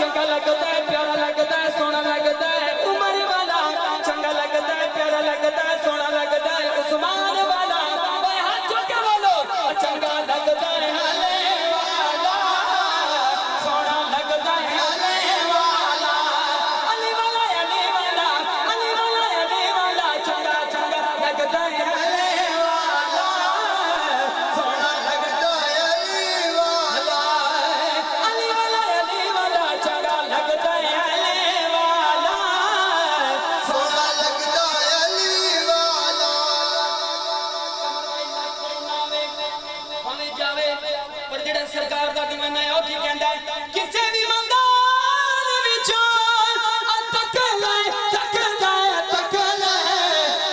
چنگا لگتا ہے پیارا لگتا ہے سونا لگتا ہے عمر والا چنگا لگتا ہے پیارا لگتا ہے سونا لگتا ہے عثمان والا اے ہاتھ چھو کے بولو چنگا لگتا ہے علی والا سونا لگتا ہے علی والا علی والا علی والا علی والا علی والا چنگا چنگا لگتا ہے علی والا سونا لگتا ہے علی والا علی والا علی والا چنگا لگتا ہے علی والا سونا لگتا ہے علی والا ہمیں جاوے پر جڑا سرکار دا دیوانہ ہے وہ کی کہندا ہے کسے بھی میدان وچوں تک لے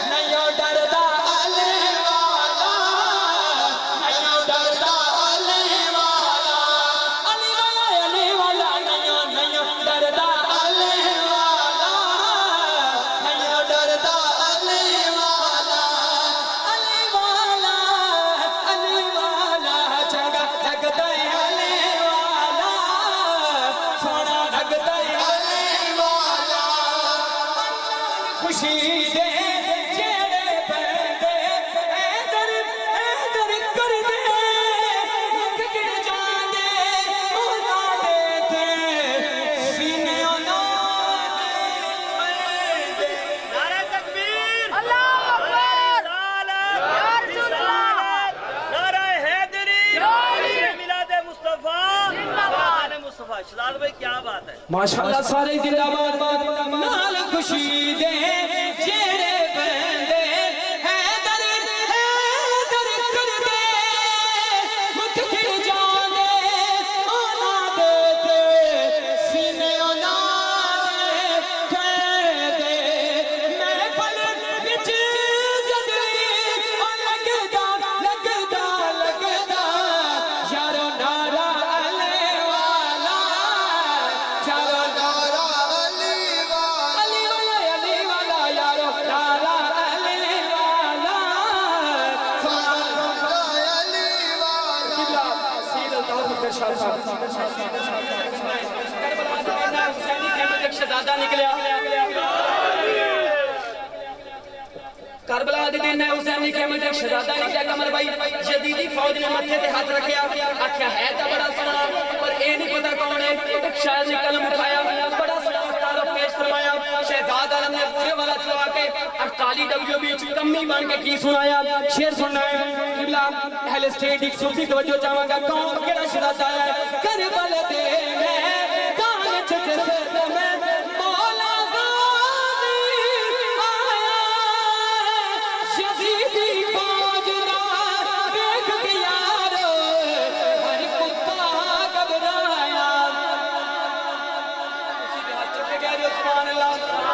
نہیں ڈردا علی والا نہیں ڈردا علی والا علی والا علی والا نہیں ڈردا علی والا نہیں ڈردا علی والا علی والا علی والا چنگا لگتا ہے علی والا سونا لگتا ہے علی والا خوشی دے جیڑے بندے ایدر کر دے مکھ گر جاندے اونا دیتے سینے اونا دے نعرہ تکبیر اللہ اکبر نعرہ حیدری میلاد مصطفیٰ آل مصطفیٰ شہزاد بھائی کیا بات ہے ماشاءاللہ سارے زندہ باد نال خوشی دے جیڑے بندے حیدر کر دے مکھ گر جاندے اونا دیتے سینے اونا دے محفل وچ جدوی لگدا یارو نعرہ علی والا یارو نعرہ علی والا علی والا یارو نعرہ علی والا سونا لگتا ہے علی والا سید التوفیق ارشاد صاحب کربلا حسینی احمد ایک شہزادہ نکلیا کربلا دے دن حسینی احمد ایک شہزادہ نکلیا کمر بھائی یزیدی فوج نے ماتھے تے ہاتھ رکھیا آکھیا ہے تے بڑا سونا پر اے نہیں پتہ کون ہے ایک شاعر نے قلم اٹھایا بڑا سونا تعارف پیش فرمایا شہزاد عالم نے پورے والا چلا کے 48 ڈبلیو بیچ کمی بن کے کی سنایا شعر سننا ہے قبلہ اہل اسٹیٹ ایک صوفی توجہ چاہاں گا کون کیڑا شہزادہ ہے کربل دے میں کان چھ سر میں مولا غازی آیا یزیدی فوج دا دیکھ کے یارو ہر کتا گھبرایا اسی کے ہاتھ چکے کہہ رہے ہو سبحان اللہ